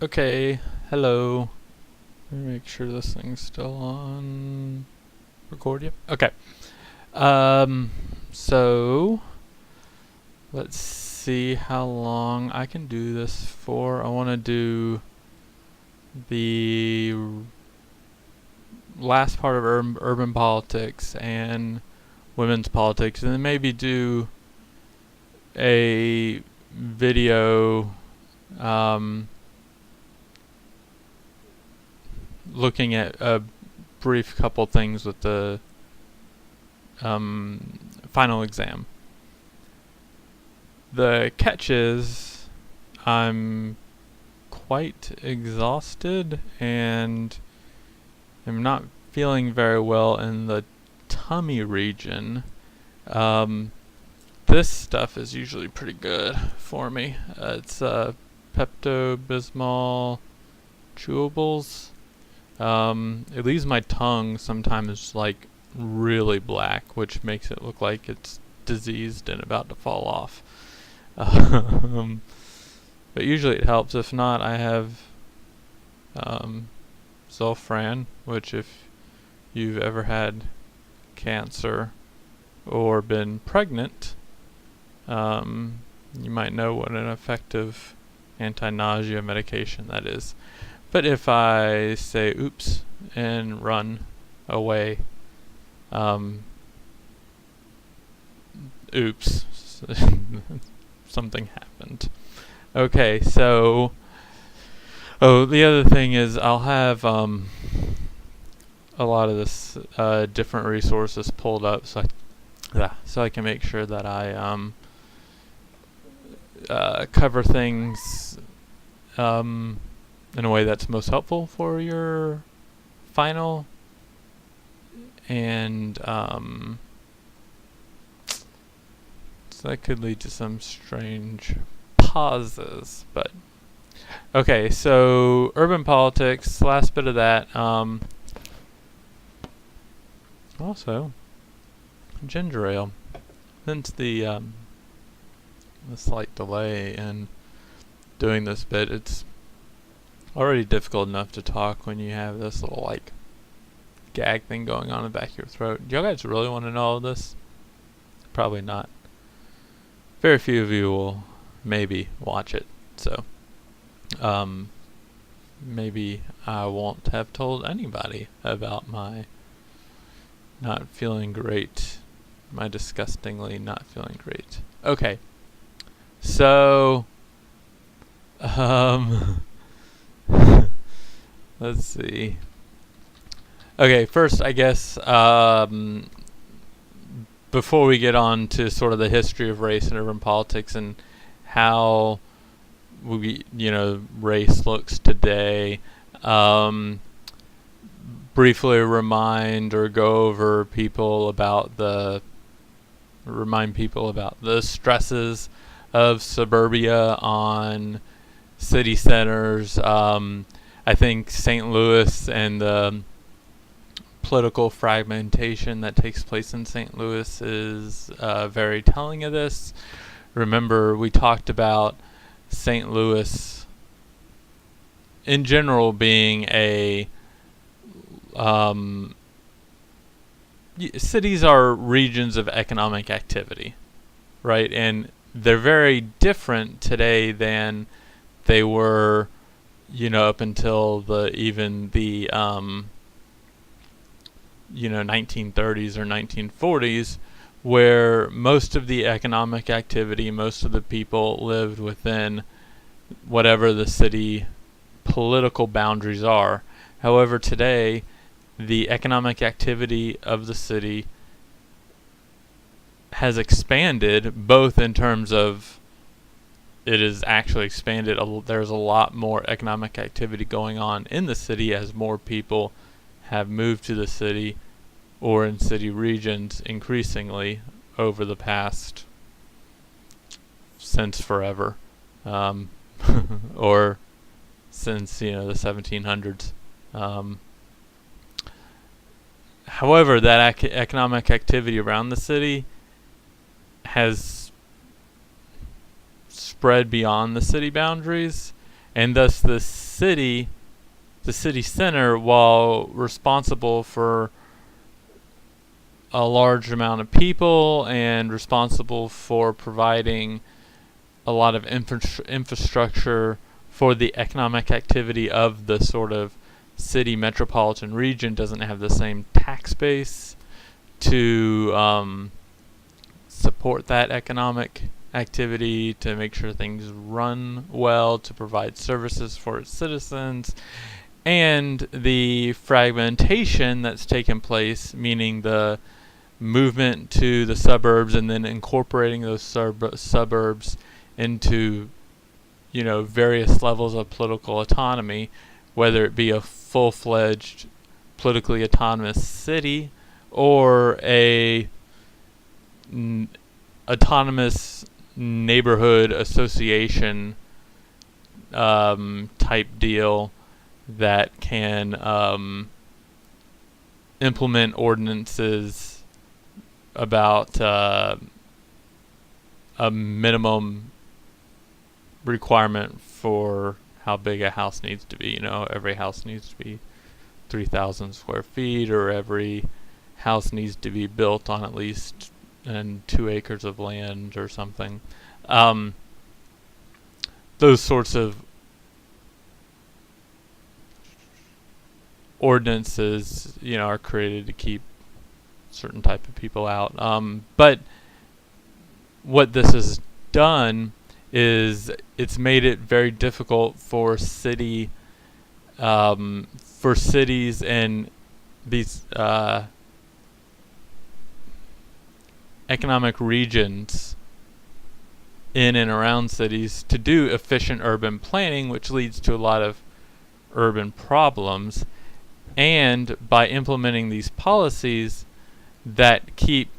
Okay, hello. Let me make sure this thing's still on record. Yep. Okay. Um, so let's see how long I can do this for. I want to do the last part of urban politics and women's politics, and then maybe do a video looking at a brief couple things with the final exam. The catch is I'm quite exhausted and I'm not feeling very well in the tummy region. This stuff is usually pretty good for me. It's Pepto-Bismol chewables. It leaves my tongue sometimes like really black, which makes it look like it's diseased and about to fall off. But usually it helps. If not, I have Zolfran, which if you've ever had cancer or been pregnant, you might know what an effective anti-nausea medication that is. But if I say oops and run away, oops, something happened. Okay, so, the other thing is I'll have a lot of this different resources pulled up, so I can make sure that I cover things in a way that's most helpful for your final, and so that could lead to some strange pauses, but okay, so urban politics, last bit of that. Also ginger ale, since the slight delay in doing this bit, it's already difficult enough to talk when you have this little like gag thing going on in the back of your throat. Do y'all guys really want to know all of this? Probably not. Very few of you will maybe watch it, so maybe I won't have told anybody about my not feeling great, my disgustingly not feeling great. Okay, so let's see. Okay, first I guess before we get on to sort of the history of race and urban politics and how race looks today, briefly remind people about the stresses of suburbia on city centers. I think St. Louis and the political fragmentation that takes place in St. Louis is very telling of this. Remember, we talked about St. Louis in general being a cities are regions of economic activity, right? And they're very different today than they were, up until the 1930s or 1940s, where most of the economic activity, most of the people lived within whatever the city political boundaries are. However, today, the economic activity of the city has expanded, both in terms of it is actually expanded. There's a lot more economic activity going on in the city as more people have moved to the city or in city regions increasingly over the past, since forever, or since the 1700s. However, that economic activity around the city has spread beyond the city boundaries, and thus the city center, while responsible for a large amount of people and responsible for providing a lot of infrastructure for the economic activity of the sort of city metropolitan region, doesn't have the same tax base to support that economic activity, to make sure things run well, to provide services for its citizens. And the fragmentation that's taken place, meaning the movement to the suburbs and then incorporating those suburbs into, various levels of political autonomy, whether it be a full-fledged politically autonomous city or a autonomous neighborhood association type deal that can implement ordinances about a minimum requirement for how big a house needs to be. Every house needs to be 3,000 square feet, or every house needs to be built on at least 2 acres of land or something. Those sorts of ordinances, are created to keep certain type of people out. But what this has done is it's made it very difficult for cities and these economic regions in and around cities to do efficient urban planning, which leads to a lot of urban problems. And by implementing these policies that keep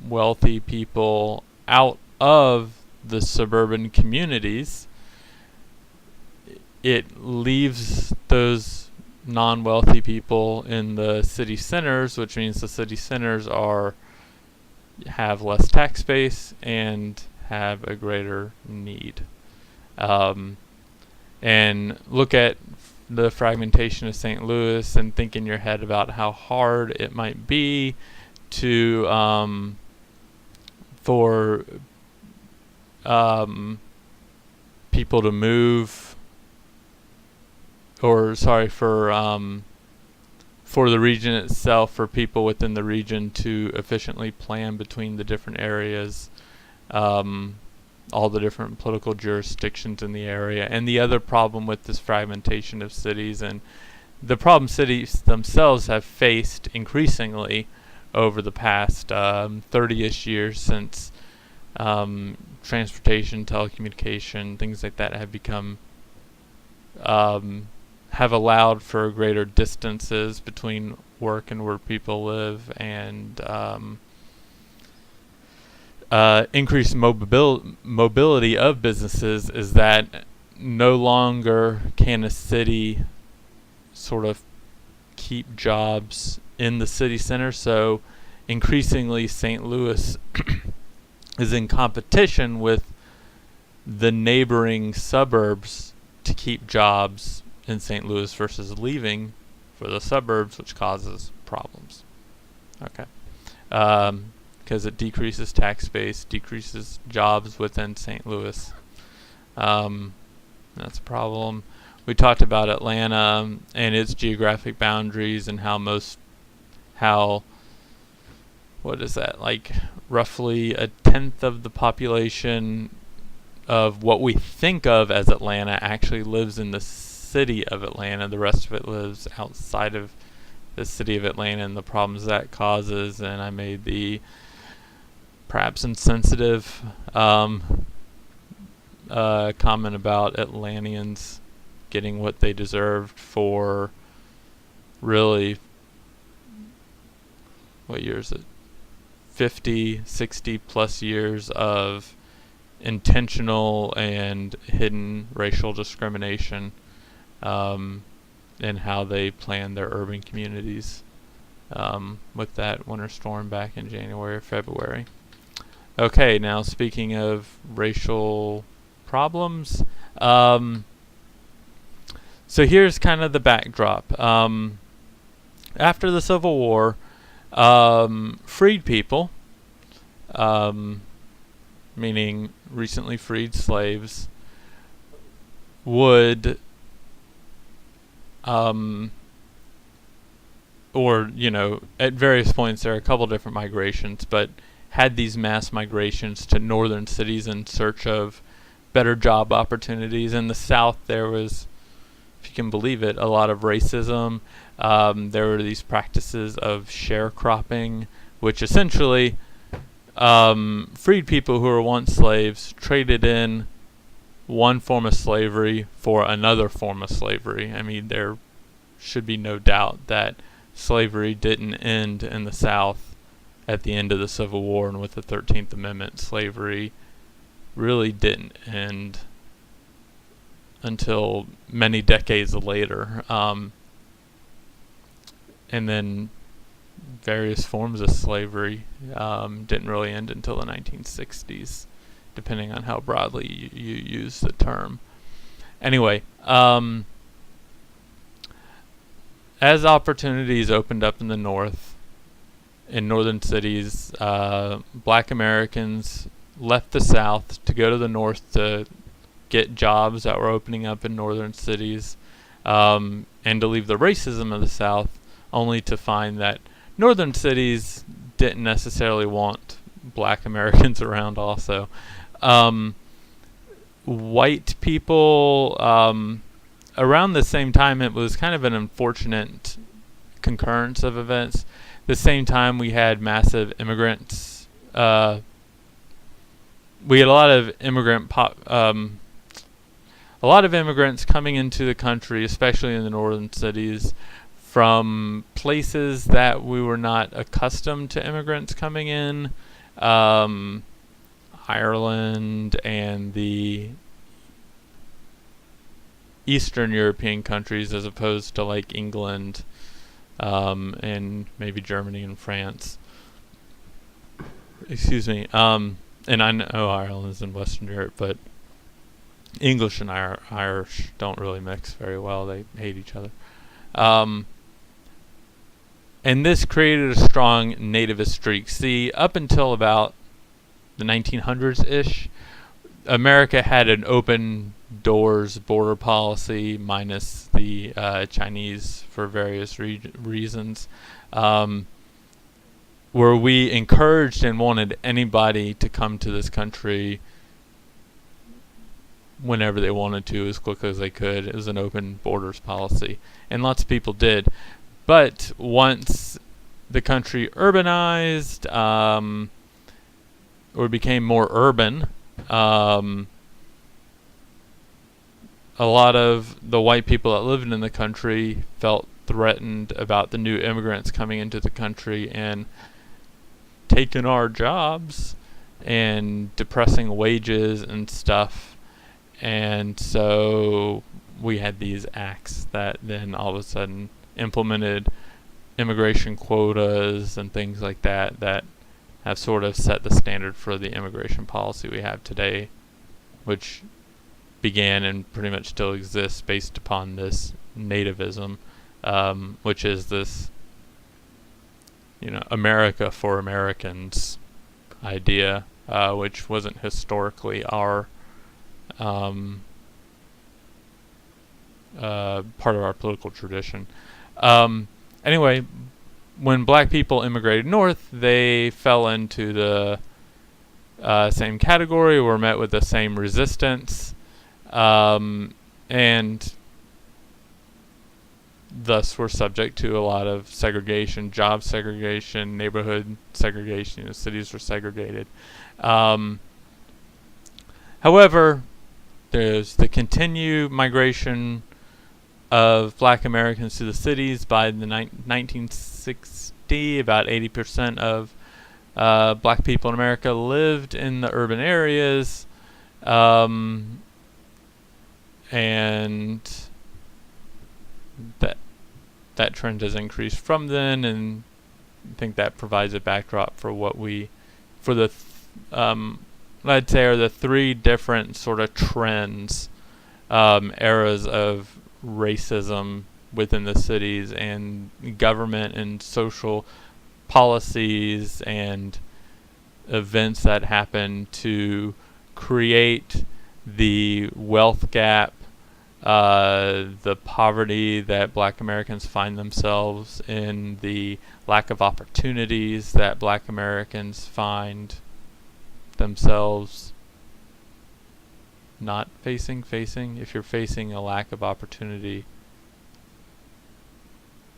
wealthy people out of the suburban communities, it leaves those non-wealthy people in the city centers, which means the city centers have less tax base and have a greater need. And look at the fragmentation of St. Louis and think in your head about how hard it might be to for people to move, or for the region itself, for people within the region to efficiently plan between the different areas, all the different political jurisdictions in the area. And the other problem with this fragmentation of cities, and the problem cities themselves have faced increasingly over the past 30-ish years, since transportation, telecommunication, things like that have become have allowed for greater distances between work and where people live, and increased mobility of businesses, is that no longer can a city sort of keep jobs in the city center. So increasingly St. Louis is in competition with the neighboring suburbs to keep jobs in St. Louis versus leaving for the suburbs, which causes problems. Okay. Because it decreases tax base, decreases jobs within St. Louis. That's a problem. We talked about Atlanta and its geographic boundaries, and what is that, like roughly a tenth of the population of what we think of as Atlanta actually lives in the city of Atlanta. The rest of it lives outside of the city of Atlanta, and the problems that causes. And I made the perhaps insensitive comment about Atlanteans getting what they deserved for really, what year is it? 50, 60 plus years of intentional and hidden racial discrimination in how they plan their urban communities with that winter storm back in January or February. Okay, now speaking of racial problems, So here's kind of the backdrop. After the Civil War, freed people, meaning recently freed slaves, would, or, at various points there are a couple different migrations, but had these mass migrations to northern cities in search of better job opportunities. In the South, there was, if you can believe it, a lot of racism. There were these practices of sharecropping, which essentially freed people who were once slaves, traded in one form of slavery for another form of slavery. I mean, there should be no doubt that slavery didn't end in the South at the end of the Civil War, and with the 13th Amendment, slavery really didn't end until many decades later. And then various forms of slavery didn't really end until the 1960s, depending on how broadly you use the term. Anyway, as opportunities opened up in the North, in northern cities, black Americans left the South to go to the North to get jobs that were opening up in northern cities, and to leave the racism of the South, only to find that northern cities didn't necessarily want black Americans around also. White people, around the same time, it was kind of an unfortunate concurrence of events. The same time we had massive immigrants. We had a lot of immigrants coming into the country, especially in the northern cities, from places that we were not accustomed to immigrants coming in. Ireland and the Eastern European countries, as opposed to like England, and maybe Germany and France. Excuse me. And I know Ireland is in Western Europe, but English and Irish don't really mix very well. They hate each other. And this created a strong nativist streak. See, up until about the 1900s-ish, America had an open doors border policy, minus the Chinese for various reasons, where we encouraged and wanted anybody to come to this country whenever they wanted to, as quickly as they could. It was an open borders policy, and lots of people did. But once the country urbanized, or became more urban, a lot of the white people that lived in the country felt threatened about the new immigrants coming into the country and taking our jobs and depressing wages and stuff. And so we had these acts that then all of a sudden implemented immigration quotas and things like that that have sort of set the standard for the immigration policy we have today, which began and pretty much still exists based upon this nativism, which is this, America for Americans idea, which wasn't historically our part of our political tradition. Anyway, when black people immigrated north, they fell into the same category, were met with the same resistance, and thus were subject to a lot of segregation, job segregation, neighborhood segregation. Cities were segregated. However, there's the continued migration of black Americans to the cities. By the 1960, about 80% of black people in America lived in the urban areas, and that trend has increased from then, and I think that provides a backdrop for I'd say are the three different sort of trends, eras of racism within the cities, and government and social policies and events that happen to create the wealth gap, the poverty that Black Americans find themselves in, the lack of opportunities that Black Americans find themselves not facing. If you're facing a lack of opportunity,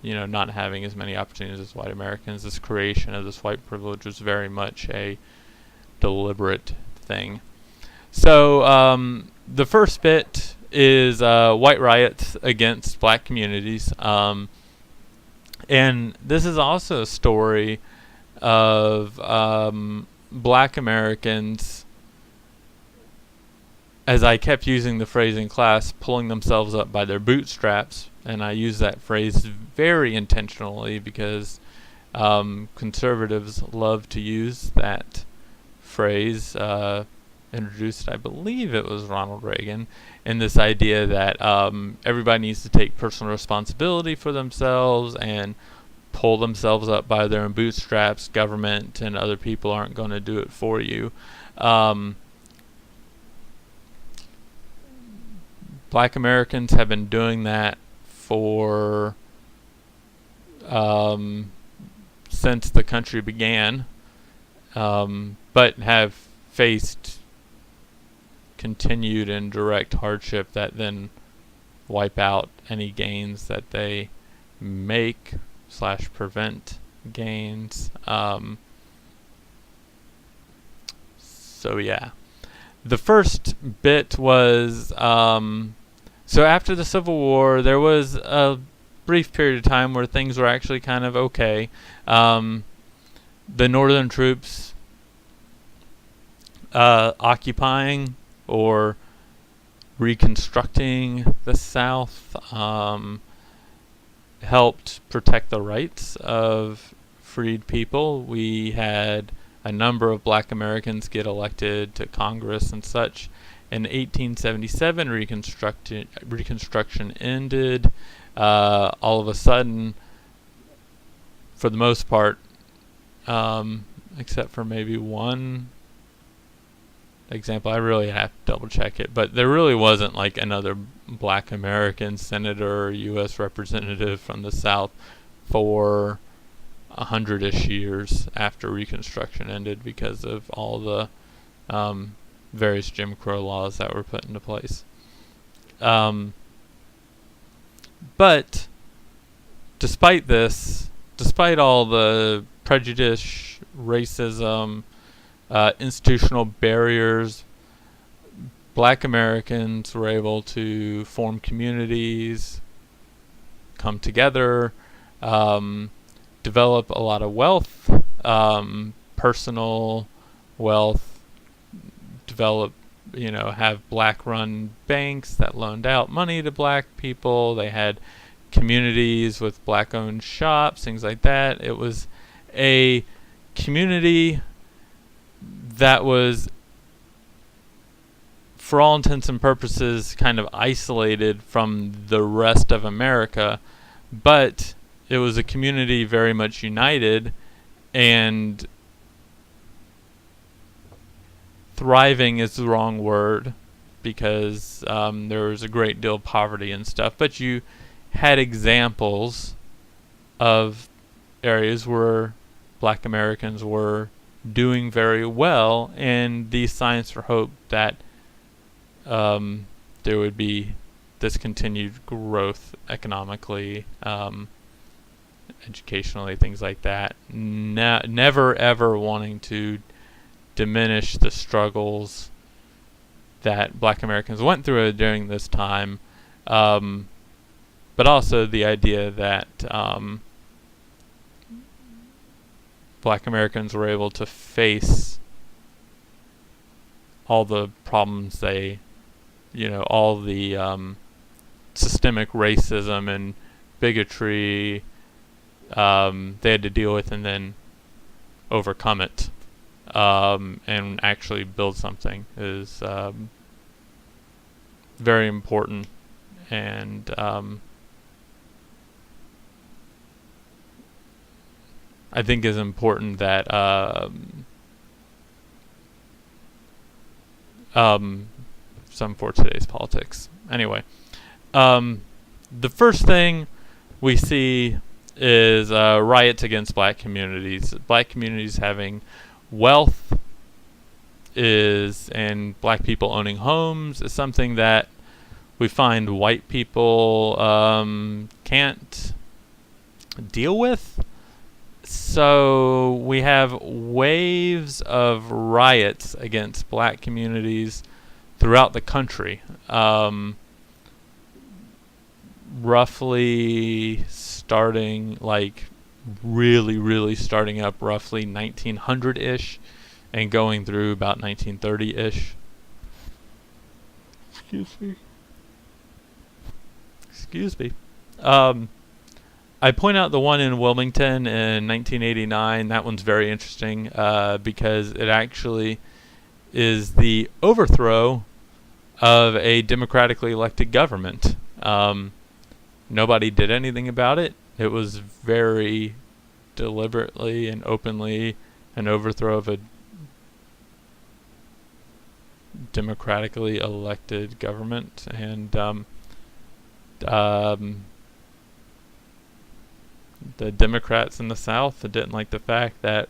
not having as many opportunities as white Americans, this creation of this white privilege was very much a deliberate thing. So the first bit is white riots against Black communities. And this is also a story of Black Americans, as I kept using the phrase in class, pulling themselves up by their bootstraps. And I use that phrase very intentionally because conservatives love to use that phrase, introduced, I believe it was Ronald Reagan, and this idea that everybody needs to take personal responsibility for themselves and pull themselves up by their own bootstraps. Government and other people aren't going to do it for you. Black Americans have been doing that for since the country began, but have faced continued and direct hardship that then wipe out any gains that they make / prevent gains. So yeah, the first bit was so after the Civil War there was a brief period of time where things were actually kind of okay. The Northern troops occupying or reconstructing the South helped protect the rights of freed people. We had a number of Black Americans get elected to Congress and such. In 1877, Reconstruction ended. All of a sudden, for the most part, except for maybe one example, I really have to double check it, but there really wasn't like another Black American senator or U.S. representative from the South for 100-ish years after Reconstruction ended because of all the various Jim Crow laws that were put into place. But despite this, despite all the prejudice, racism, institutional barriers, Black Americans were able to form communities, come together, develop a lot of wealth, personal wealth, develop, have Black-run banks that loaned out money to Black people. They had communities with Black-owned shops, things like that. It was a community that was, for all intents and purposes, kind of isolated from the rest of America, but it was a community very much united and thriving is the wrong word because there was a great deal of poverty and stuff, but you had examples of areas where Black Americans were doing very well, and these signs for hope that there would be this continued growth economically, educationally, things like that. Never ever wanting to diminish the struggles that Black Americans went through during this time, but also the idea that Black Americans were able to face all the problems they, all the systemic racism and bigotry they had to deal with, and then overcome it and actually build something is very important and I think is important that some for today's politics. Anyway, the first thing we see is riots against black communities. Black communities having wealth and black people owning homes is something that we find white people can't deal with. So we have waves of riots against black communities throughout the country. Roughly starting, like, really starting up roughly 1900-ish and going through about 1930-ish. Excuse me. I point out the one in Wilmington in 1989. That one's very interesting because it actually is the overthrow of a democratically elected government. Nobody did anything about it. It was very deliberately and openly an overthrow of a democratically elected government, and the Democrats in the South didn't like the fact that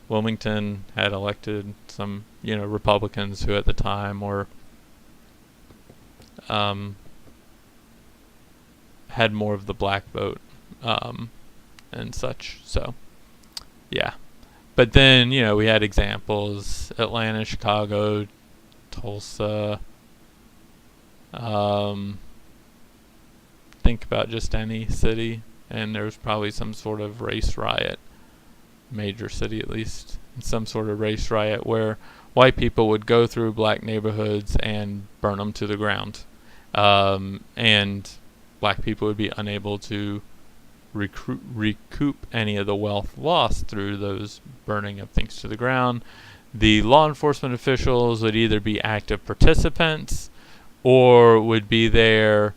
Wilmington had elected some, Republicans who at the time were had more of the black vote and such. So, yeah. But then, we had examples: Atlanta, Chicago, Tulsa. Think about just any city, and there was probably some sort of race riot, major city at least, some sort of race riot where white people would go through black neighborhoods and burn them to the ground. And black people would be unable to recoup any of the wealth lost through those burning of things to the ground. The law enforcement officials would either be active participants or would be there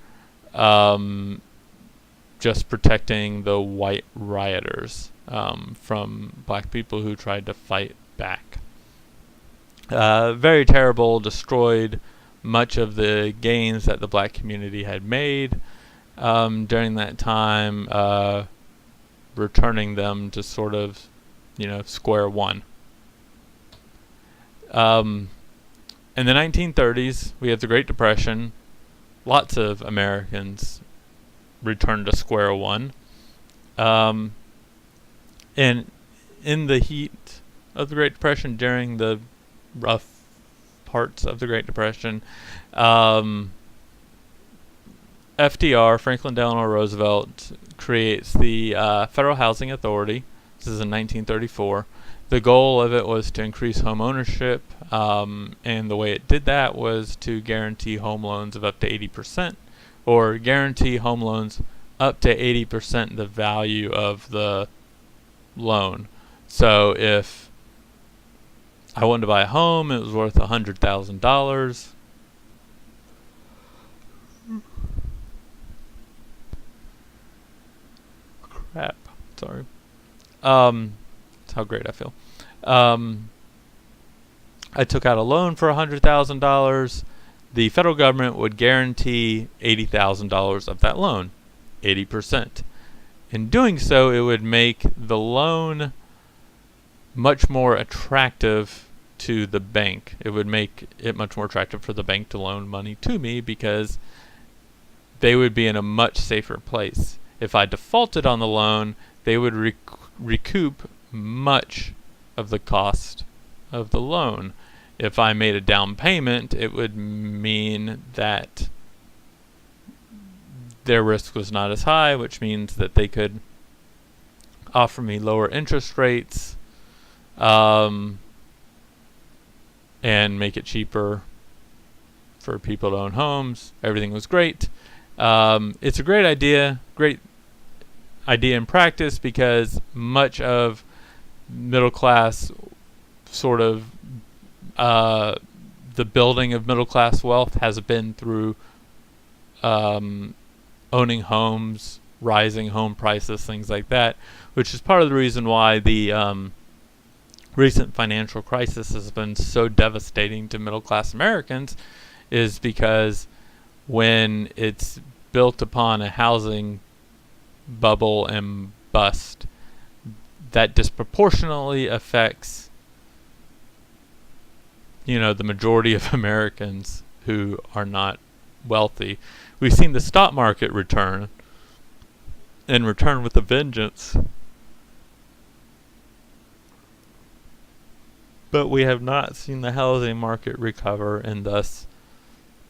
just protecting the white rioters from black people who tried to fight back. Very terrible, destroyed much of the gains that the black community had made during that time, returning them to sort of, square one. In the 1930s, we have the Great Depression. Lots of Americans returned to square one. And in the heat of the Great Depression, during the rough parts of the Great Depression, FDR, Franklin Delano Roosevelt, creates the Federal Housing Authority. This is in 1934. The goal of it was to increase home ownership, and the way it did that was to guarantee home loans of up to 80%, or guarantee home loans up to 80% the value of the loan. So if I wanted to buy a home, it was worth $100,000. Crap. Sorry. That's how great I feel. I took out a loan for $100,000. The federal government would guarantee $80,000 of that loan, 80%. In doing so, it would make the loan much more attractive to the bank. It would make it much more attractive for the bank to loan money to me because they would be in a much safer place. If I defaulted on the loan, they would recoup much of the cost of the loan. If I made a down payment, it would mean that their risk was not as high, which means that they could offer me lower interest rates and make it cheaper for people to own homes. Everything was great. It's a great idea in practice, because much of middle class sort of the building of middle class wealth has been through owning homes, rising home prices, things like that, which is part of the reason why the recent financial crisis has been so devastating to middle-class Americans, is because when it's built upon a housing bubble and bust, that disproportionately affects, the majority of Americans who are not wealthy. We've seen the stock market return, and return with a vengeance, but we have not seen the housing market recover, and thus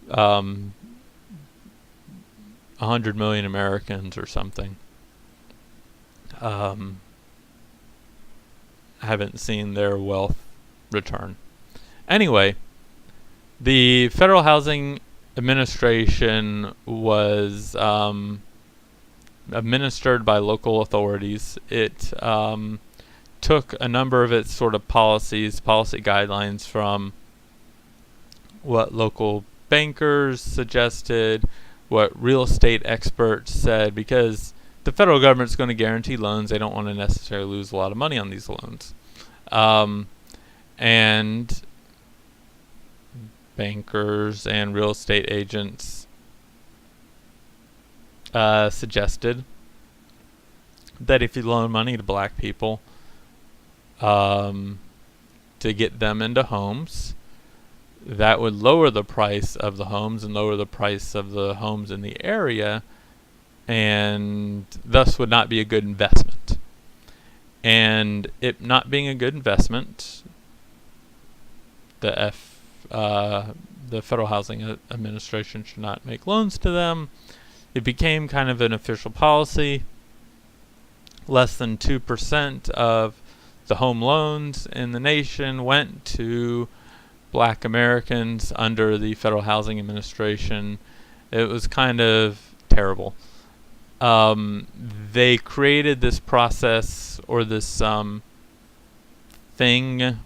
100 million Americans or something haven't seen their wealth return. Anyway, the Federal Housing Administration was administered by local authorities. It took a number of its sort of policy guidelines from what local bankers suggested, what real estate experts said, because the federal government's going to guarantee loans. They don't want to necessarily lose a lot of money on these loans. And bankers and real estate agents suggested that if you loan money to black people to get them into homes, that would lower the price of the homes and lower the price of the homes in the area, and thus would not be a good investment. And it not being a good investment, the Federal Housing Administration should not make loans to them. It became kind of an official policy. Less than 2% of the home loans in the nation went to black Americans under the Federal Housing Administration. It was kind of terrible. They created this process, or this thing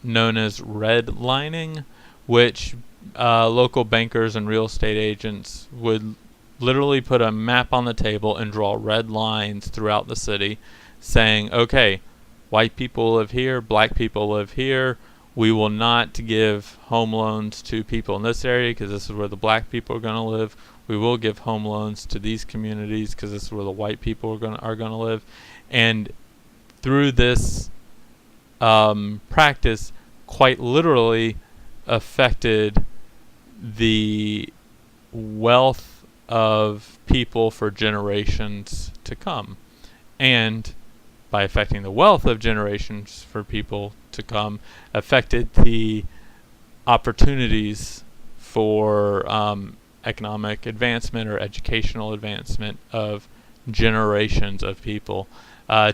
known as redlining, which local bankers and real estate agents would literally put a map on the table and draw red lines throughout the city saying, okay, white people live here, black people live here. We will not give home loans to people in this area because this is where the black people are going to live. We will give home loans to these communities because this is where the white people are going to live. And through this practice, quite literally affected the wealth of people for generations to come. And by affecting the wealth of generations for people to come, affected the opportunities for economic advancement or educational advancement of generations of people.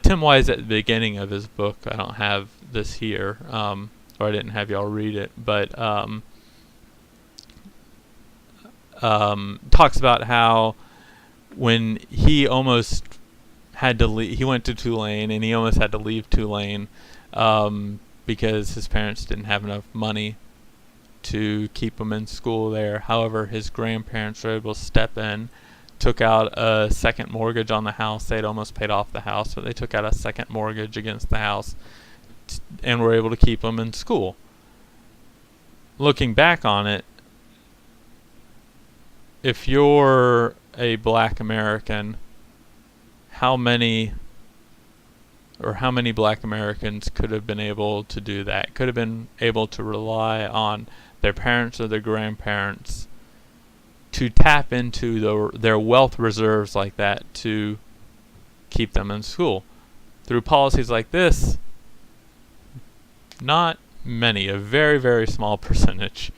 Tim Wise, at the beginning of his book, I don't have this here, or I didn't have y'all read it, but talks about how when he almost had to leave, he went to Tulane and he almost had to leave Tulane because his parents didn't have enough money to keep him in school there. However, his grandparents were able to step in, took out a second mortgage on the house. They'd almost paid off the house, but they took out a second mortgage against the house and were able to keep him in school. Looking back on it, if you're a black American, how many black Americans could have been able to do that? Could have been able to rely on their parents or their grandparents to tap into their wealth reserves like that to keep them in school. Through policies like this, not many, a very, very small percentage.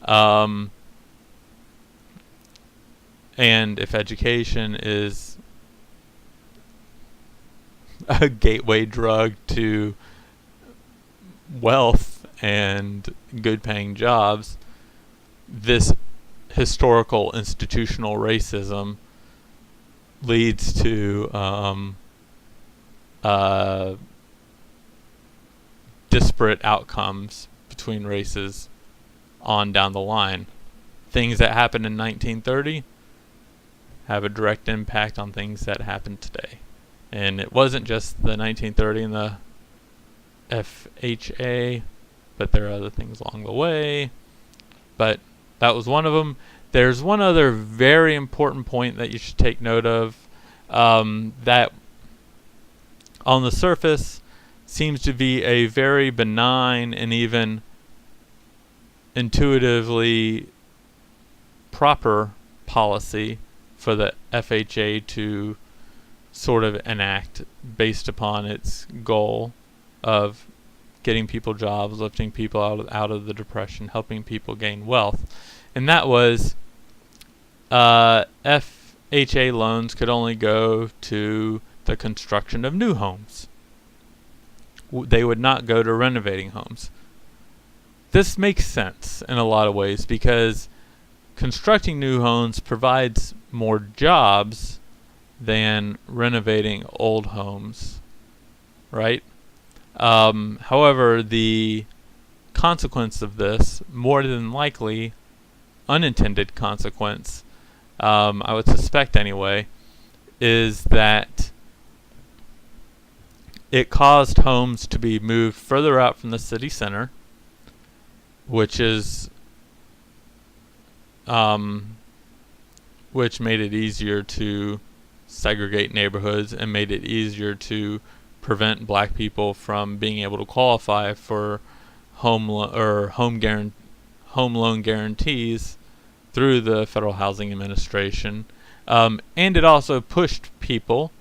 And if education is a gateway drug to wealth and good paying jobs, this historical institutional racism leads to disparate outcomes between races on down the line. things that happened in 1930 have a direct impact on things that happen today. And it wasn't just the 1930 and the FHA, but there are other things along the way. But that was one of them. There's one other very important point that you should take note of, that on the surface seems to be a very benign and even intuitively proper policy for the FHA to sort of enact based upon its goal of getting people jobs, lifting people out of the depression, helping people gain wealth. And that was FHA loans could only go to the construction of new homes. They would not go to renovating homes. This makes sense in a lot of ways because constructing new homes provides more jobs than renovating old homes, right? However, the consequence of this, more than likely unintended consequence, I would suspect anyway, is that it caused homes to be moved further out from the city center, which made it easier to segregate neighborhoods and made it easier to prevent black people from being able to qualify for home loan guarantees through the Federal Housing Administration. And it also pushed people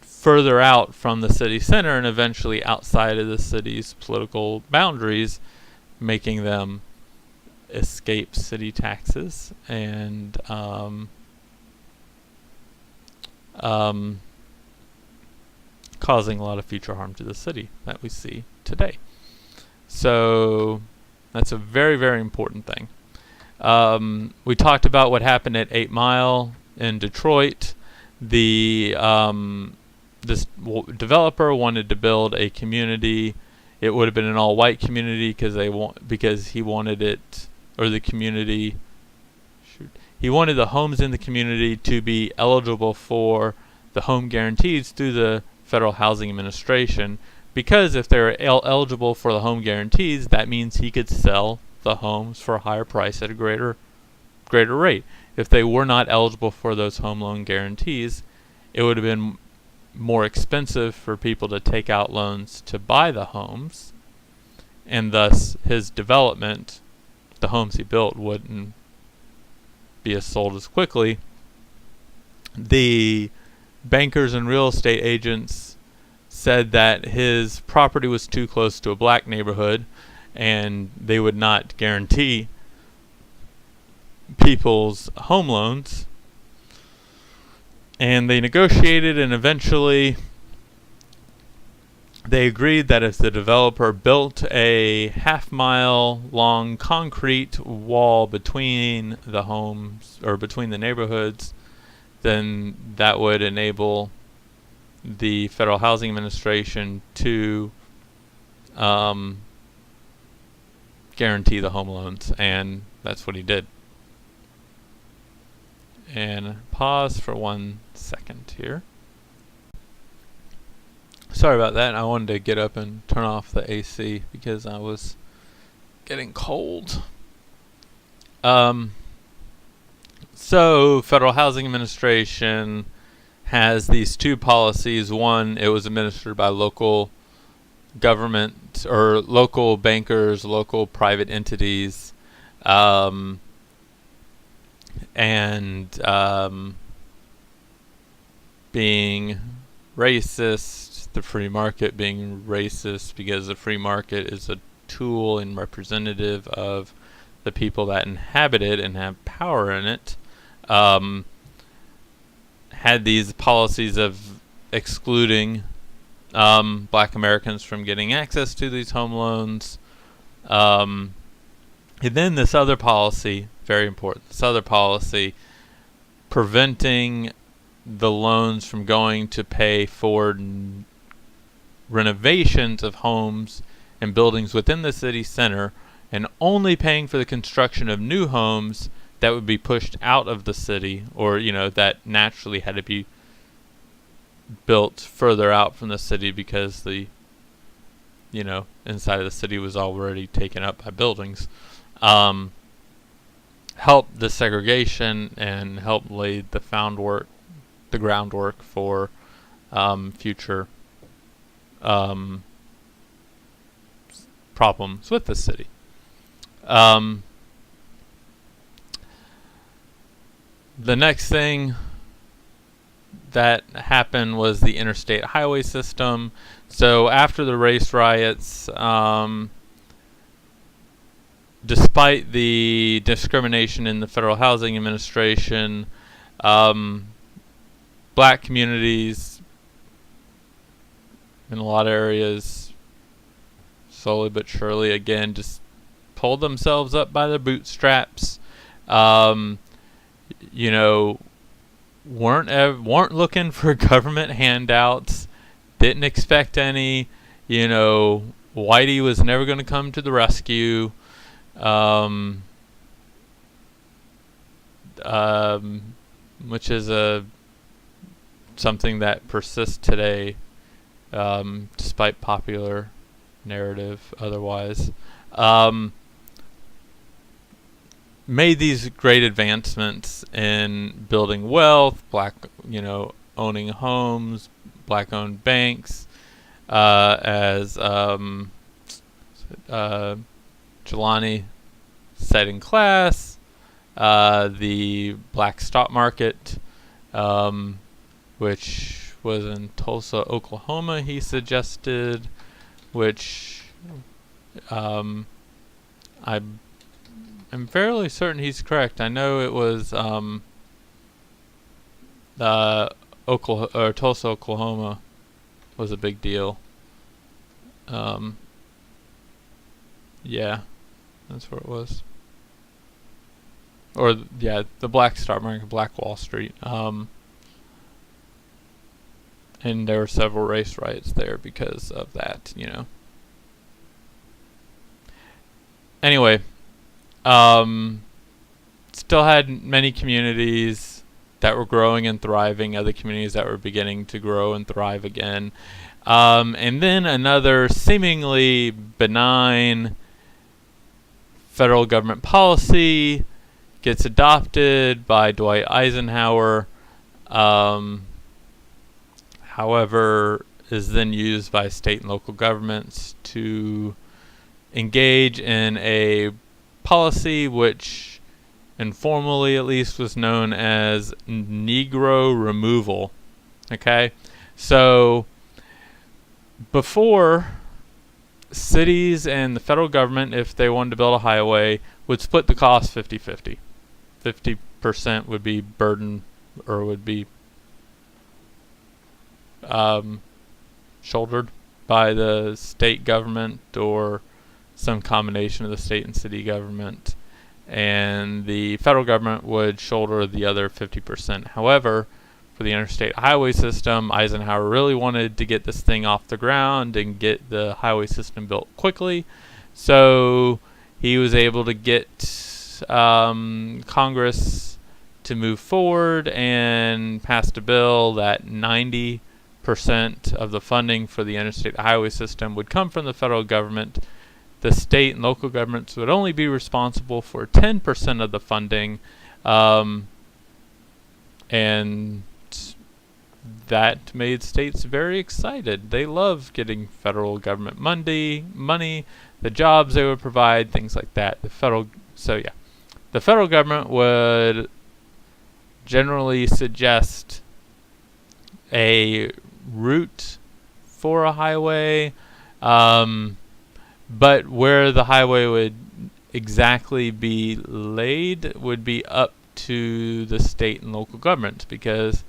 further out from the city center and eventually outside of the city's political boundaries, making them escape city taxes and causing a lot of future harm to the city that we see today. So that's a very, very important thing. We talked about what happened at 8 Mile in Detroit. This developer wanted to build a community. It would have been an all-white community because he wanted it, or the community. He wanted the homes in the community to be eligible for the home guarantees through the Federal Housing Administration, because if they're eligible for the home guarantees, that means he could sell the homes for a higher price at a greater rate. If they were not eligible for those home loan guarantees, it would have been more expensive for people to take out loans to buy the homes, and thus his development, the homes he built, wouldn't be sold as quickly. The bankers and real estate agents said that his property was too close to a black neighborhood and they would not guarantee people's home loans. And they negotiated, and eventually they agreed that if the developer built a half-mile long concrete wall between the homes, or between the neighborhoods, then that would enable the Federal Housing Administration to guarantee the home loans, and that's what he did. And pause for 1 second here. Sorry about that. I wanted to get up and turn off the AC because I was getting cold. So Federal Housing Administration has these two policies. One, it was administered by local government or local bankers, local private entities, being racist, the free market being racist because the free market is a tool and representative of the people that inhabit it and have power in it, had these policies of excluding black Americans from getting access to these home loans. And then this other policy, very important, this other policy preventing the loans from going to pay for renovations of homes and buildings within the city center and only paying for the construction of new homes that would be pushed out of the city, or that naturally had to be built further out from the city because the inside of the city was already taken up by buildings. Help the segregation and help lay the groundwork for future problems with the city. The next thing that happened was the interstate highway system. So after the race riots, despite the discrimination in the Federal Housing Administration, black communities in a lot of areas, slowly but surely, again, just pulled themselves up by their bootstraps. Weren't looking for government handouts, didn't expect any. Whitey was never going to come to the rescue. Which is something that persists today, despite popular narrative otherwise. Made these great advancements in building wealth, black, owning homes, black-owned banks, as Jelani said in class, the black stock market, which was in Tulsa, Oklahoma, he suggested, which I'm fairly certain he's correct. I know it was Tulsa, Oklahoma was a big deal. Yeah, that's where it was. Or the black stock market, Black Wall Street. And there were several race riots there because of that. Anyway. Still had many communities that were growing and thriving, other communities that were beginning to grow and thrive again. And then another seemingly benign federal government policy gets adopted by Dwight Eisenhower, however, is then used by state and local governments to engage in a policy which informally at least was known as Negro removal. Okay, so before, cities and the federal government, if they wanted to build a highway, would split the cost 50-50. 50% would be burden, or would be shouldered by the state government, or some combination of the state and city government, and the federal government would shoulder the other 50%. However, for the interstate highway system, Eisenhower really wanted to get this thing off the ground and get the highway system built quickly, so he was able to get Congress to move forward and passed a bill that 90% of the funding for the interstate highway system would come from the federal government. The state and local governments would only be responsible for 10% of the funding, and that made states very excited. They love getting federal government money, the jobs they would provide, things like that. The federal government would generally suggest a route for a highway, but where the highway would exactly be laid would be up to the state and local governments, because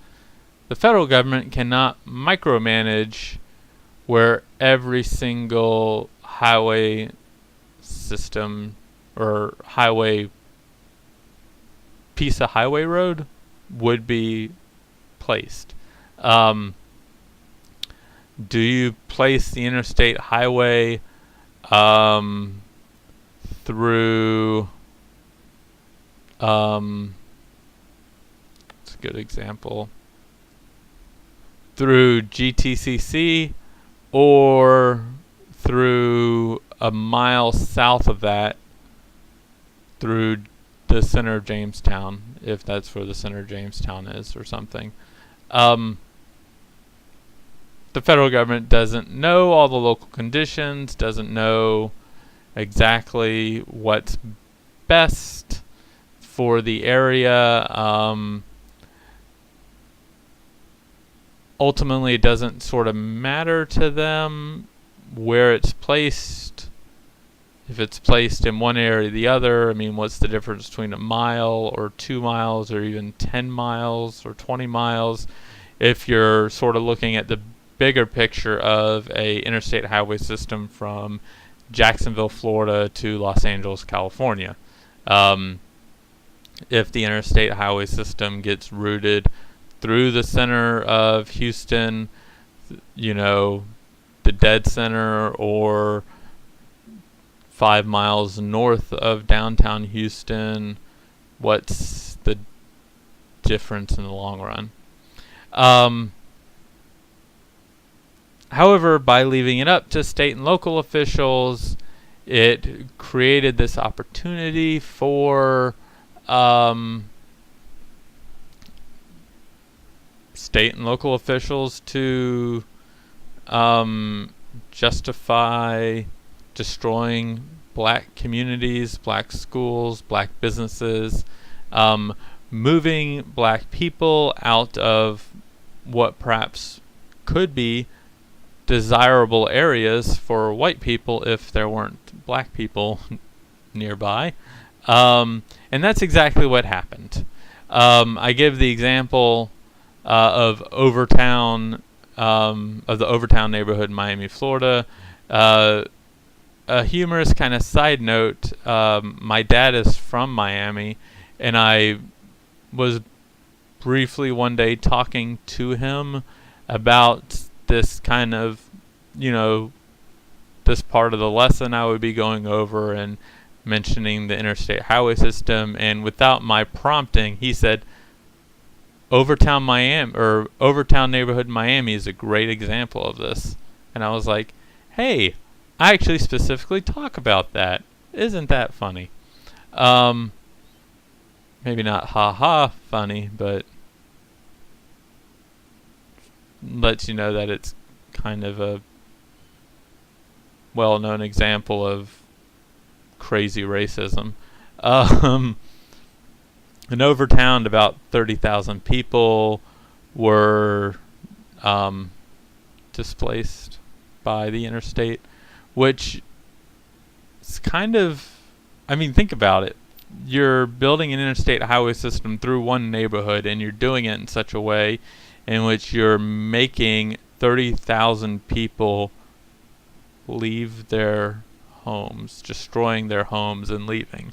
the federal government cannot micromanage where every single highway system or piece of highway road would be placed. Do you place the interstate highway through, it's a good example, through GTCC or through a mile south of that through the center of Jamestown, if that's where the center of Jamestown is or something. The federal government doesn't know all the local conditions, doesn't know exactly what's best for the area. Ultimately, it doesn't sort of matter to them where it's placed. If it's placed in one area or the other, I mean, what's the difference between a mile or 2 miles or even 10 miles or 20 miles? If you're sort of looking at the bigger picture of a interstate highway system from Jacksonville, Florida to Los Angeles, California. If the interstate highway system gets routed through the center of Houston, the dead center, or 5 miles north of downtown Houston, what's the difference in the long run? However, by leaving it up to state and local officials, it created this opportunity for state and local officials to justify destroying black communities, black schools, black businesses, moving black people out of what perhaps could be desirable areas for white people if there weren't black people nearby. And that's exactly what happened. I give the example of Overtown, of the Overtown neighborhood in Miami, Florida. A humorous kind of side note, my dad is from Miami, and I was briefly one day talking to him about this kind of, this part of the lesson I would be going over and mentioning the interstate highway system, and without my prompting, he said, Overtown neighborhood in Miami is a great example of this. And I was like, hey, I actually specifically talk about that. Isn't that funny? Maybe not ha-ha funny, but lets you know that it's kind of a well-known example of crazy racism. In Overtown, about 30,000 people were displaced by the interstate, which is kind of, think about it. You're building an interstate highway system through one neighborhood, and you're doing it in such a way in which you're making 30,000 people leave their homes, destroying their homes and leaving.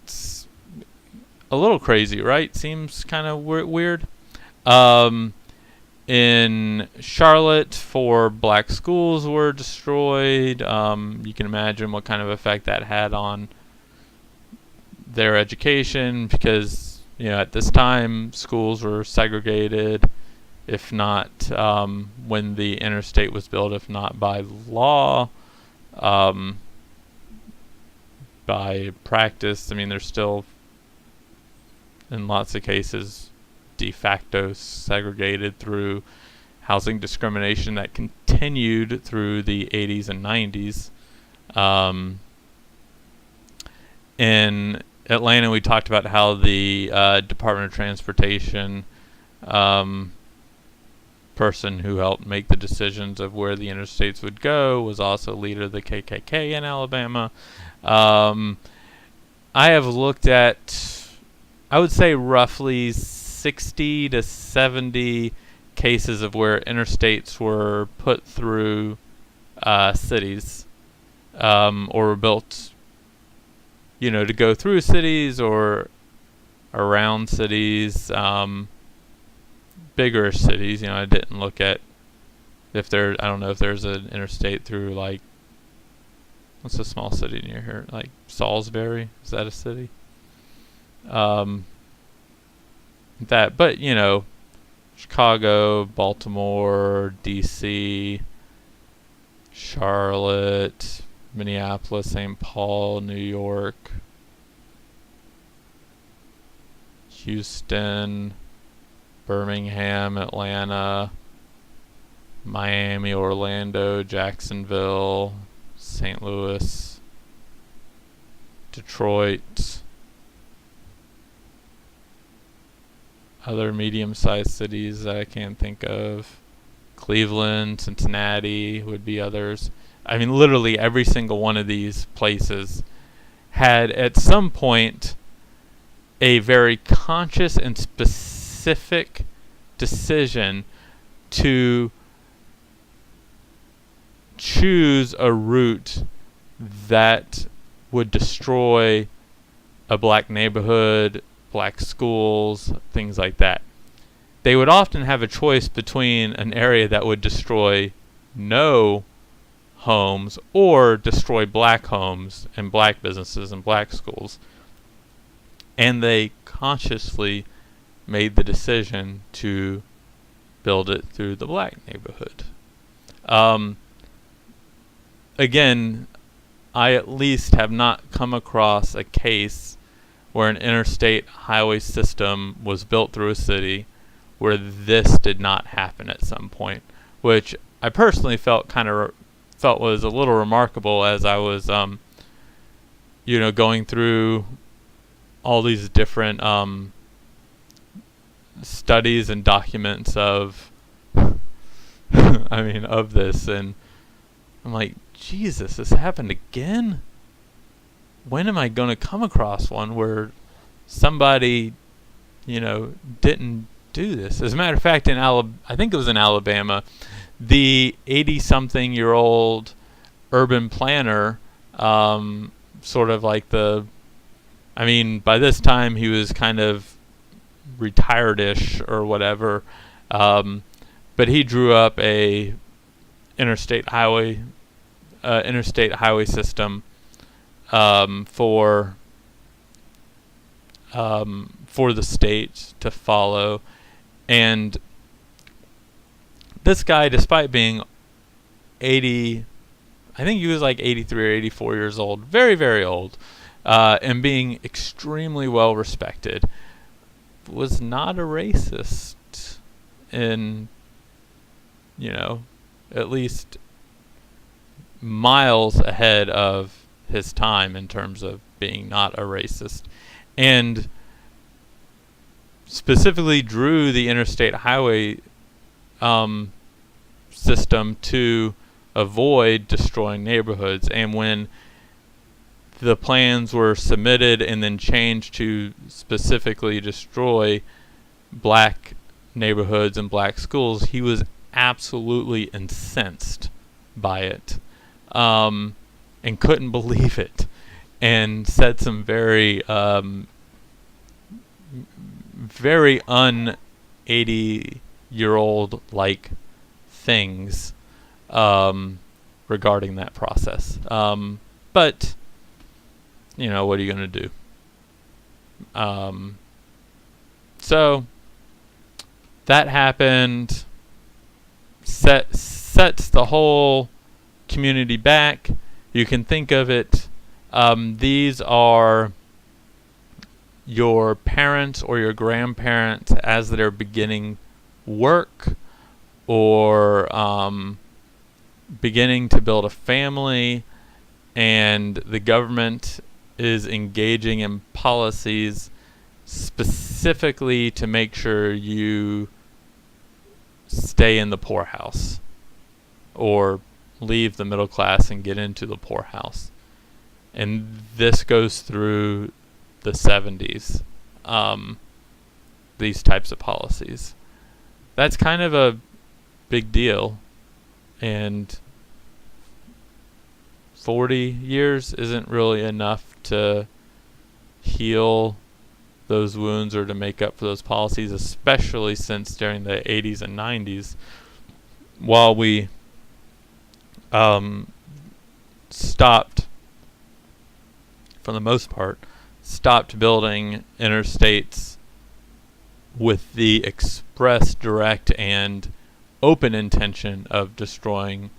It's a little crazy, right? Seems kind of weird. In Charlotte, 4 black schools were destroyed. You can imagine what kind of effect that had on their education, because at this time schools were segregated, if not when the interstate was built, if not by law, by practice. They're still in lots of cases de facto segregated through housing discrimination that continued through the 80s and 90s. In Atlanta, we talked about how the Department of Transportation person who helped make the decisions of where the interstates would go was also leader of the KKK in Alabama. I have looked at, I would say, roughly 60 to 70 cases of where interstates were put through cities, or were built, to go through cities or around cities, bigger cities. I didn't look at I don't know if there's an interstate through like What's a small city near here? Like Salisbury? Is that a city? But Chicago, Baltimore, D.C., Charlotte, Minneapolis, St. Paul, New York, Houston, Birmingham, Atlanta, Miami, Orlando, Jacksonville, St. Louis, Detroit, other medium-sized cities that I can't think of. Cleveland, Cincinnati would be others. I mean, literally every single one of these places had at some point a very conscious and specific decision to choose a route that would destroy a black neighborhood, black schools, things like that. They would often have a choice between an area that would destroy no homes or destroy black homes and black businesses and black schools. And they consciously made the decision to build it through the black neighborhood. Again, I at least have not come across a case where an interstate highway system was built through a city where this did not happen at some point, which I personally felt was a little remarkable as I was, going through all these different studies and documents of, of this, and I'm like, Jesus, this happened again? When am I going to come across one where somebody, didn't do this? As a matter of fact, I think it was in Alabama, the 80-something-year-old urban planner, sort of like by this time he was kind of retired-ish or whatever, but he drew up a interstate highway system for the state to follow. And this guy, despite being 80, I think he was like 83 or 84 years old, very, very old, and being extremely well respected, was not a racist in, at least miles ahead of his time in terms of being not a racist, and specifically drew the interstate highway system to avoid destroying neighborhoods. And when the plans were submitted and then changed to specifically destroy black neighborhoods and black schools, he was absolutely incensed by it, and couldn't believe it, and said some very very un-80-year-old like things regarding that process. But what are you going to do? So that happened, sets the whole community back. You can think of it, these are your parents or your grandparents as they're beginning work or beginning to build a family, and the government is engaging in policies specifically to make sure you stay in the poorhouse or leave the middle class and get into the poorhouse. And this goes through the 70s, these types of policies. That's kind of a big deal, and 40 years isn't really enough to heal those wounds or to make up for those policies, especially since during the 80s and 90s, while we stopped for the most part, stopped building interstates with the express, direct, and open intention of destroying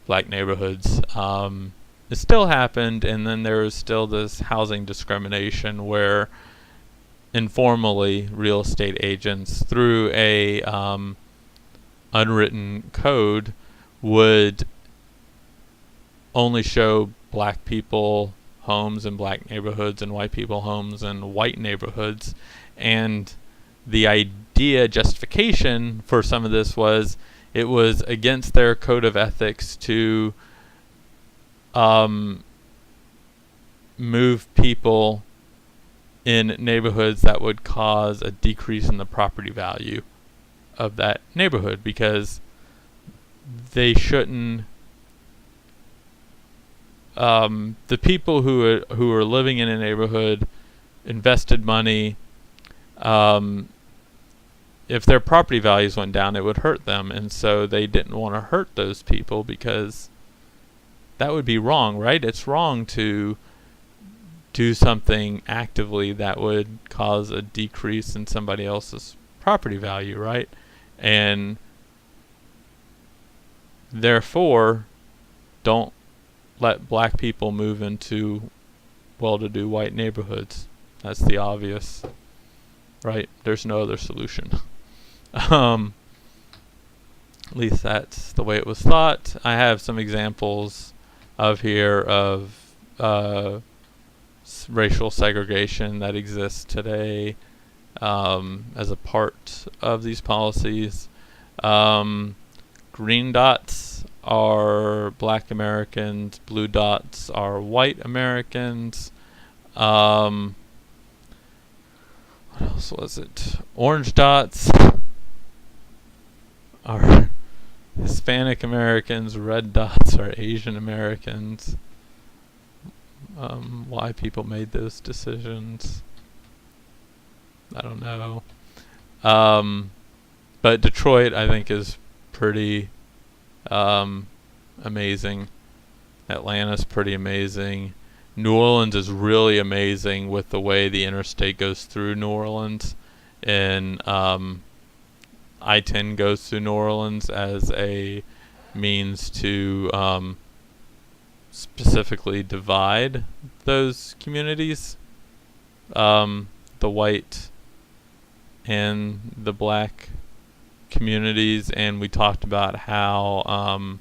black neighborhoods. It still happened, and then there was still this housing discrimination where informally real estate agents, through a unwritten code, would only show black people homes in black neighborhoods and white people homes in white neighborhoods. And the idea, justification for some of this was it was against their code of ethics to move people in neighborhoods that would cause a decrease in the property value of that neighborhood, because they shouldn't. The people who are living in a neighborhood invested money. If their property values went down, it would hurt them, and so they didn't want to hurt those people, because that would be wrong, right? It's wrong to do something actively that would cause a decrease in somebody else's property value, right? And therefore, don't let black people move into well-to-do white neighborhoods. That's the obvious, right? There's no other solution. At least that's the way it was thought. I have some examples of racial segregation that exists today as a part of these policies. Green dots are black Americans, blue dots are white Americans. What else was it? Orange dots are Hispanic Americans, red dots are Asian Americans. Why people made those decisions, I don't know. But Detroit, I think, is pretty amazing. Atlanta's pretty amazing. New Orleans is really amazing with the way the interstate goes through New Orleans, and I-10 goes through New Orleans as a means to specifically divide those communities, the white and the black communities. And we talked about how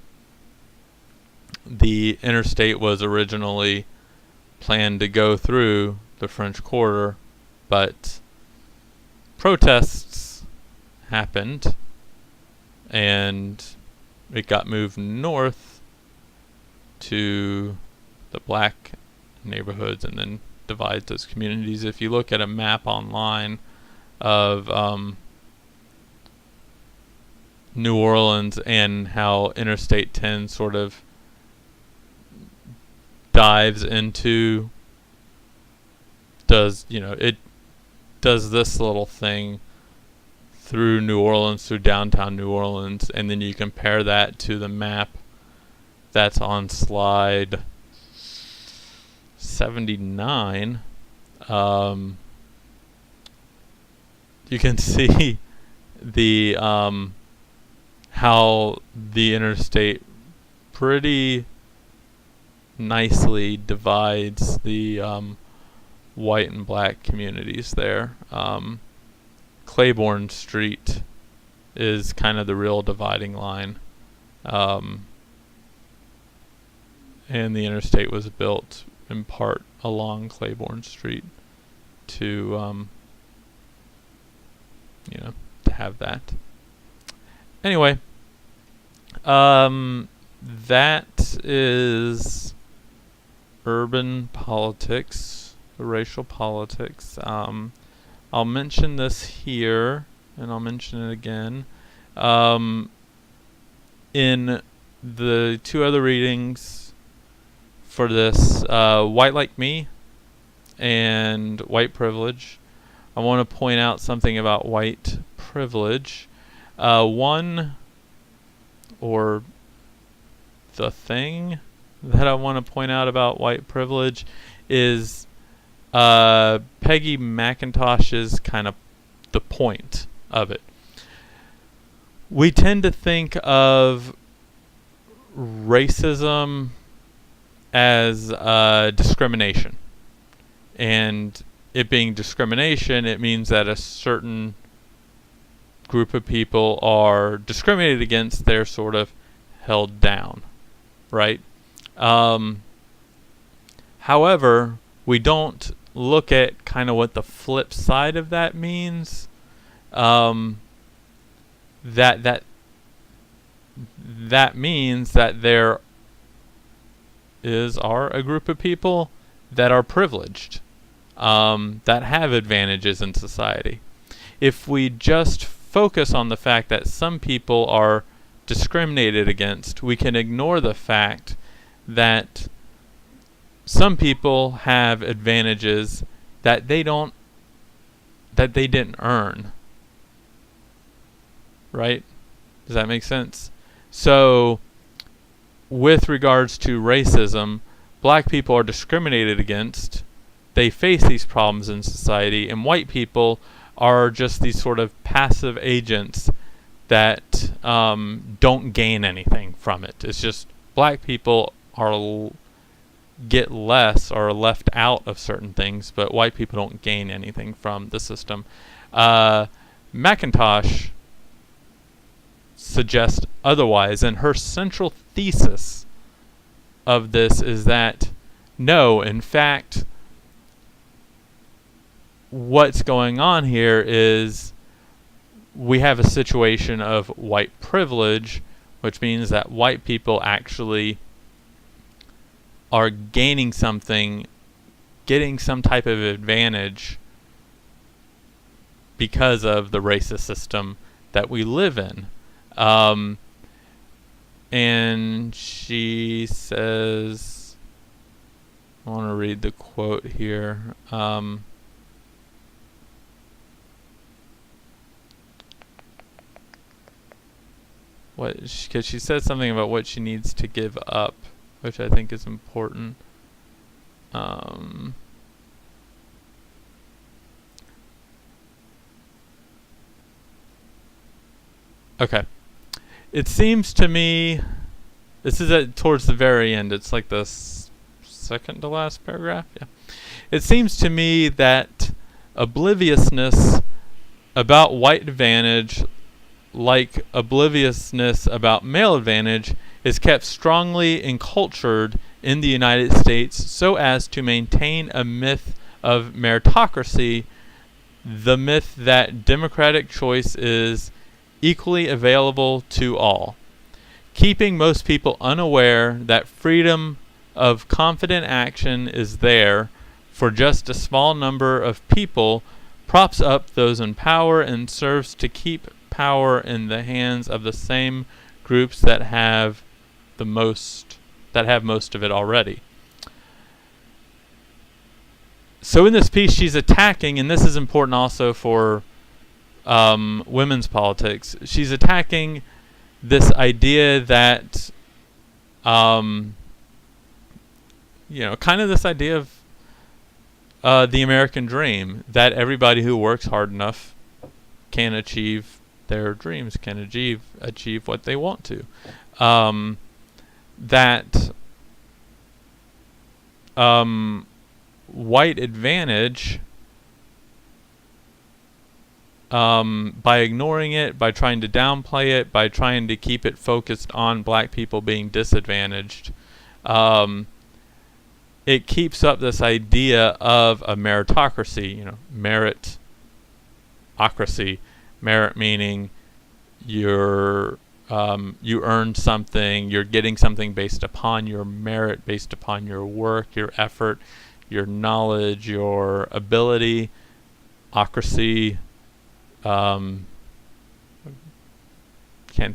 the interstate was originally planned to go through the French Quarter, but protests happened and it got moved north to the black neighborhoods and then divides those communities. If you look at a map online of New Orleans and how Interstate 10 sort of dives into, it does this little thing through New Orleans, through downtown New Orleans, and then you compare that to the map that's on slide 79. You can see the how the interstate pretty nicely divides the white and black communities there. Claiborne Street is kind of the real dividing line, and the interstate was built in part along Claiborne Street to to have that. Anyway, that is urban politics, racial politics. I'll mention this here, and I'll mention it again. In the two other readings for this, White Like Me and White Privilege, I want to point out something about white privilege. The thing that I want to point out about white privilege is Peggy McIntosh's kind of the point of it. We tend to think of racism as discrimination. And it being discrimination, it means that a certain group of people are discriminated against, they're sort of held down, right? However, we don't look at kind of what the flip side of that means. That means that there are a group of people that are privileged, that have advantages in society. If we just focus on the fact that some people are discriminated against, we can ignore the fact that some people have advantages that they didn't earn. Right? Does that make sense? So, with regards to racism, black people are discriminated against. They face these problems in society, and white people are just these sort of passive agents that don't gain anything from it. It's just black people get less or are left out of certain things, but white people don't gain anything from the system. McIntosh suggests otherwise, and her central thesis of this is that no, in fact, what's going on here is we have a situation of white privilege, which means that white people actually are gaining something, getting some type of advantage because of the racist system that we live in. And she says, I want to read the quote here. Because she says something about what she needs to give up, which I think is important. Okay. It seems to me, this is towards the very end, it's like the second to last paragraph. Yeah. It seems to me that obliviousness about white advantage, like obliviousness about male advantage, is kept strongly encultured in the United States so as to maintain a myth of meritocracy, the myth that democratic choice is equally available to all, keeping most people unaware that freedom of confident action is there for just a small number of people, props up those in power, and serves to keep power in the hands of the same groups that have most of it already. So in this piece she's attacking, and this is important also for women's politics, she's attacking this idea that kind of this idea of the American dream, that everybody who works hard enough can achieve their dreams, can achieve what they want to. That white advantage, by ignoring it, by trying to downplay it, by trying to keep it focused on black people being disadvantaged, it keeps up this idea of a meritocracy, meritocracy. Merit meaning you earned something, you're getting something based upon your merit, based upon your work, your effort, your knowledge, your ability. Ocracy, can't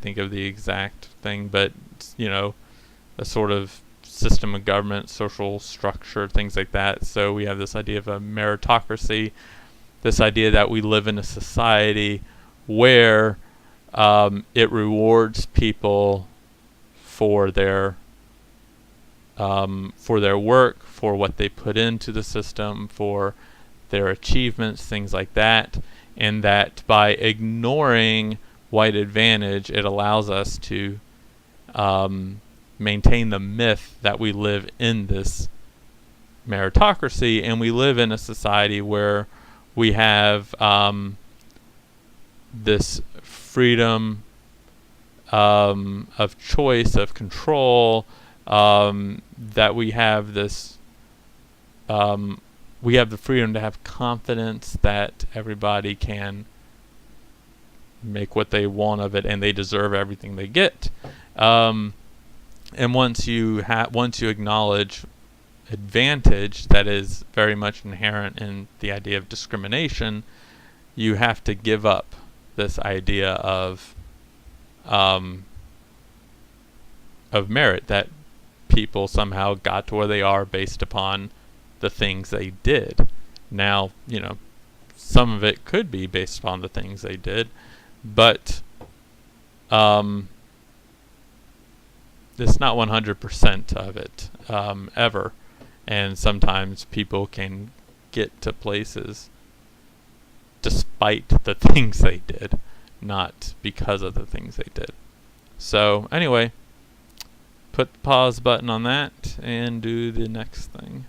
think of the exact thing, but a sort of system of government, social structure, things like that. So we have this idea of a meritocracy, this idea that we live in a society where it rewards people for their for their work, for what they put into the system, for their achievements, things like that, and that by ignoring white advantage, it allows us to maintain the myth that we live in this meritocracy, and we live in a society where we have this freedom of choice, of control, that we have this we have the freedom to have confidence that everybody can make what they want of it and they deserve everything they get. And once you acknowledge advantage that is very much inherent in the idea of discrimination, you have to give up this idea of merit, that people somehow got to where they are based upon the things they did. Now, some of it could be based upon the things they did, but it's not 100% of it ever. And sometimes people can get to places despite the things they did, not because of the things they did. So anyway, put the pause button on that and do the next thing.